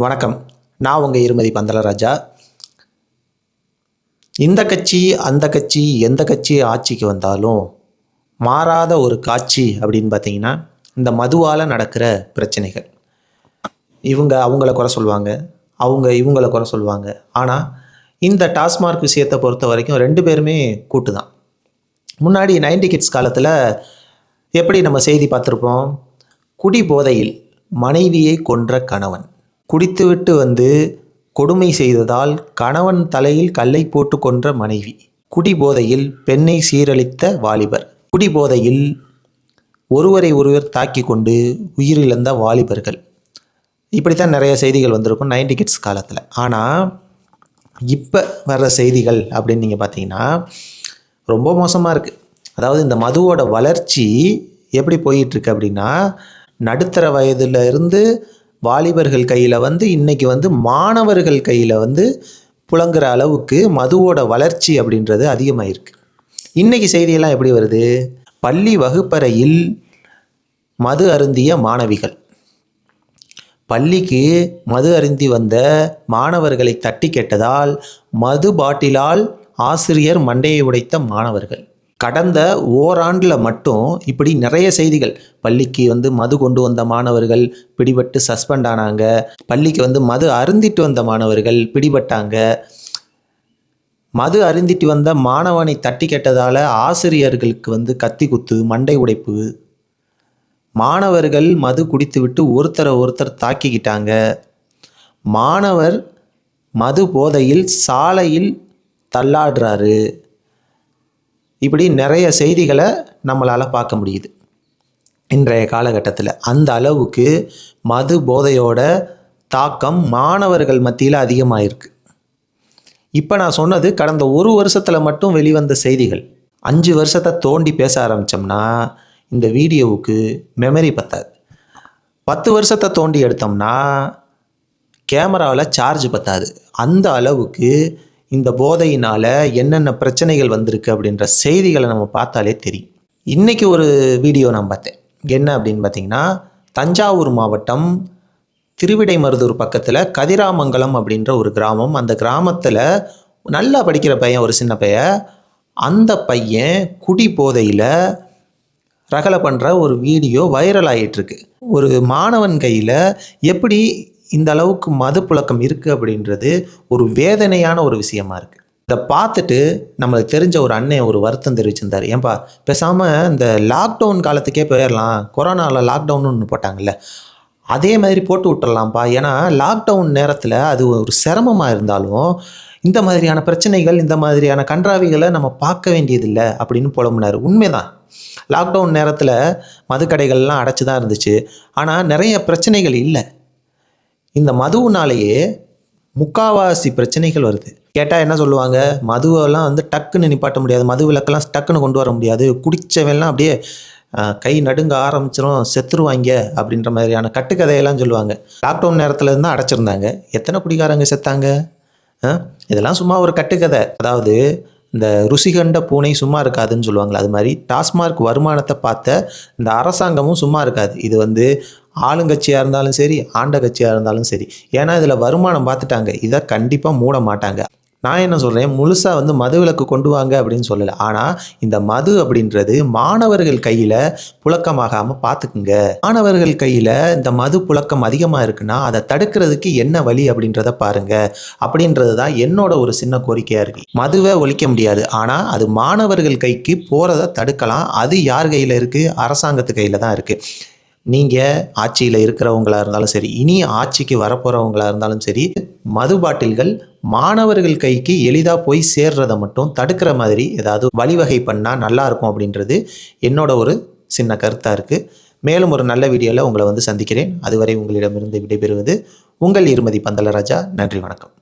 வணக்கம். நான் உங்கள் இருமதி பந்தலராஜா. இந்த கட்சி அந்த கட்சி எந்த கட்சி ஆட்சிக்கு வந்தாலும் மாறாத ஒரு காட்சி அப்படின்னு பார்த்தீங்கன்னா இந்த மதுவால் நடக்கிற பிரச்சனைகள். இவங்க அவங்கள குறை சொல்லுவாங்க, அவங்க இவங்கள குறை சொல்லுவாங்க. ஆனால் இந்த டாஸ்மார்க் விஷயத்தை பொறுத்த வரைக்கும் 2 பேருமே கூட்டு தான். முன்னாடி 90 கிட்ஸ் காலத்தில் எப்படி நம்ம செய்தி பார்த்துருப்போம், குடி போதையில் மனைவியை கொன்ற கணவன், குடித்துவிட்டு வந்து கொடுமை செய்ததால் கணவன் தலையில் கல்லை போட்டு கொன்ற மனைவி, குடிபோதையில் பெண்ணை சீரழித்த வாலிபர், குடிபோதையில் ஒருவரை ஒருவர் தாக்கி கொண்டு உயிரிழந்த வாலிபர்கள். இப்படித்தான் நிறைய செய்திகள் வந்திருக்கும் 90 கிட்ஸ் காலத்தில். ஆனால் இப்போ வர்ற செய்திகள் அப்படின்னு நீங்கள் பார்த்தீங்கன்னா ரொம்ப மோசமாக இருக்குது. அதாவது இந்த மதுவோட வளர்ச்சி எப்படி போயிட்டுருக்கு அப்படின்னா, நடுத்தர வயதில் இருந்து வாலிபர்கள் கையில் வந்து இன்றைக்கி வந்து மாணவர்கள் கையில் வந்து புழங்குற அளவுக்கு மதுவோட வளர்ச்சி அப்படின்றது அதிகமாகிருக்கு. இன்றைக்கி செய்தியெல்லாம் எப்படி வருது, பள்ளி வகுப்பறையில் மது அருந்திய மாணவிகள், பள்ளிக்கு மது அருந்தி வந்த மாணவர்களை தட்டி கேட்டதால் மது பாட்டிலால் ஆசிரியர் மண்டையை உடைத்த மாணவர்கள். கடந்த ஓராண்டில் மட்டும் இப்படி நிறைய செய்திகள். பள்ளிக்கு வந்து மது கொண்டு வந்த மாணவர்கள் பிடிபட்டு சஸ்பெண்ட் ஆனாங்க, பள்ளிக்கு வந்து மது அருந்திட்டு வந்த மாணவர்கள் பிடிபட்டாங்க, மது அருந்திட்டு வந்த மாணவனை தட்டி கேட்டதால் ஆசிரியர்களுக்கு வந்து கத்தி குத்து, மண்டை உடைப்பு, மாணவர்கள் மது குடித்துவிட்டு ஒருத்தர் தாக்கிக்கிட்டாங்க, மாணவர் மது போதையில் சாலையில் தள்ளாடுறாரு. இப்படி நிறைய செய்திகளை நம்மளால் பார்க்க முடியுது இன்றைய காலகட்டத்தில். அந்த அளவுக்கு மது போதையோட தாக்கம் மாணவர்கள் மத்தியில் அதிகமாகிருக்கு. இப்போ நான் சொன்னது கடந்த 1 வருஷத்தில் மட்டும் வெளிவந்த செய்திகள். 5 வருஷத்தை தோண்டி பேச ஆரம்பித்தோம்னா இந்த வீடியோவுக்கு மெமரி பத்தாது. 10 வருஷத்தை தோண்டி எடுத்தோம்னா கேமராவில் சார்ஜ் பத்தாது. அந்த அளவுக்கு இந்த போதையினால் என்னென்ன பிரச்சனைகள் வந்திருக்கு அப்படின்ற செய்திகளை நம்ம பார்த்தாலே தெரியும். இன்றைக்கி ஒரு வீடியோ நான் பார்த்தேன். என்ன அப்படின்னு பார்த்தீங்கன்னா, தஞ்சாவூர் மாவட்டம் திருவிடைமருதூர் பக்கத்தில் கதிராமங்கலம் அப்படின்ற ஒரு கிராமம். அந்த கிராமத்தில் நல்லா படிக்கிற பையன், ஒரு சின்ன பையன், அந்த பையன் குடி போதையில் ரகலை பண்ணுற ஒரு வீடியோ வைரல் ஆகிட்டுருக்கு. ஒரு மாணவன் கையில் எப்படி இந்த அளவுக்கு மது புழக்கம் இருக்குது அப்படின்றது ஒரு வேதனையான ஒரு விஷயமா இருக்குது. இதை பார்த்துட்டு நம்மளுக்கு தெரிஞ்ச ஒரு அண்ணன் ஒரு வருத்தம் தெரிவிச்சிருந்தார். ஏன்பா பேசாமல் இந்த லாக்டவுன் காலத்துக்கே போயிடலாம், கொரோனாவில் லாக்டவுன்னு ஒன்று போட்டாங்கல்ல, அதே மாதிரி போட்டு விட்டுறலாம்ப்பா. ஏன்னா லாக்டவுன் நேரத்தில் அது ஒரு சிரமமாக இருந்தாலும் இந்த மாதிரியான பிரச்சனைகள், இந்த மாதிரியான கன்றாவிகளை நம்ம பார்க்க வேண்டியதில்லை அப்படின்னு புலம்புனார். உண்மைதான், லாக்டவுன் நேரத்தில் மதுக்கடைகள்லாம் அடைச்சி தான் இருந்துச்சு. ஆனால் நிறைய பிரச்சனைகள் இல்லை. இந்த மதுவுனாலேயே முக்காவாசி பிரச்சனைகள் வருது. கேட்டால் என்ன சொல்லுவாங்க, மதுவெல்லாம் வந்து டக்குன்னு நிப்பாட்ட முடியாது, மது விலக்கெல்லாம் டக்குன்னு கொண்டு வர முடியாது, குடித்தவெல்லாம் அப்படியே கை நடுங்க ஆரம்பிச்சிடும், செத்துருவாங்க அப்படின்ற மாதிரியான கட்டுக்கதையெல்லாம் சொல்லுவாங்க. லாக்டவுன் நேரத்தில் இருந்தால் அடைச்சிருந்தாங்க, எத்தனை குடிகாரங்க செத்தாங்க? இதெல்லாம் சும்மா ஒரு கட்டுக்கதை. அதாவது இந்த ருசி கண்ட பூனை சும்மா இருக்காதுன்னு சொல்லுவாங்களே, அது மாதிரி டாஸ்மார்க் வருமானத்தை பார்த்த இந்த அரசாங்கமும் சும்மா இருக்காது. இது வந்து ஆளுங்கட்சியாக இருந்தாலும் சரி, ஆண்ட கட்சியாக இருந்தாலும் சரி. ஏன்னா இதில் வருமானம் பார்த்துட்டாங்க, இதை கண்டிப்பாக மூட மாட்டாங்க. நான் என்ன சொல்கிறேன், முழுசாக வந்து மது விலக்கு கொண்டு வாங்க அப்படின்னு சொல்லலை. ஆனால் இந்த மது அப்படின்றது மாணவர்கள் கையில் புழக்கமாகாமல் பார்த்துக்குங்க. மாணவர்கள் கையில் இந்த மது புழக்கம் அதிகமாக இருக்குன்னா அதை தடுக்கிறதுக்கு என்ன வழி அப்படின்றத பாருங்கள் அப்படின்றது தான் என்னோட ஒரு சின்ன கோரிக்கையாக இருக்குது. மதுவை ஒழிக்க முடியாது, ஆனால் அது மாணவர்கள் கைக்கு போகிறத தடுக்கலாம். அது யார் கையில் இருக்குது? அரசாங்கத்து கையில் தான் இருக்குது. நீங்கள் ஆட்சியில் இருக்கிறவங்களா இருந்தாலும் சரி, இனி ஆட்சிக்கு வரப்போகிறவங்களா இருந்தாலும் சரி, மது பாட்டில்கள் மாணவர்கள் கைக்கு எளிதாக போய் சேர்றதை மட்டும் தடுக்கிற மாதிரி ஏதாவது வழிவகை பண்ணால் நல்லாயிருக்கும் அப்படின்றது என்னோட ஒரு சின்ன கருத்தாக இருக்குது. மேலும் ஒரு நல்ல வீடியோவில் உங்களை வந்து சந்திக்கிறேன். அதுவரை உங்களிடமிருந்து விடைபெறுவது உங்கள் இருமதி பந்தலராஜா. நன்றி, வணக்கம்.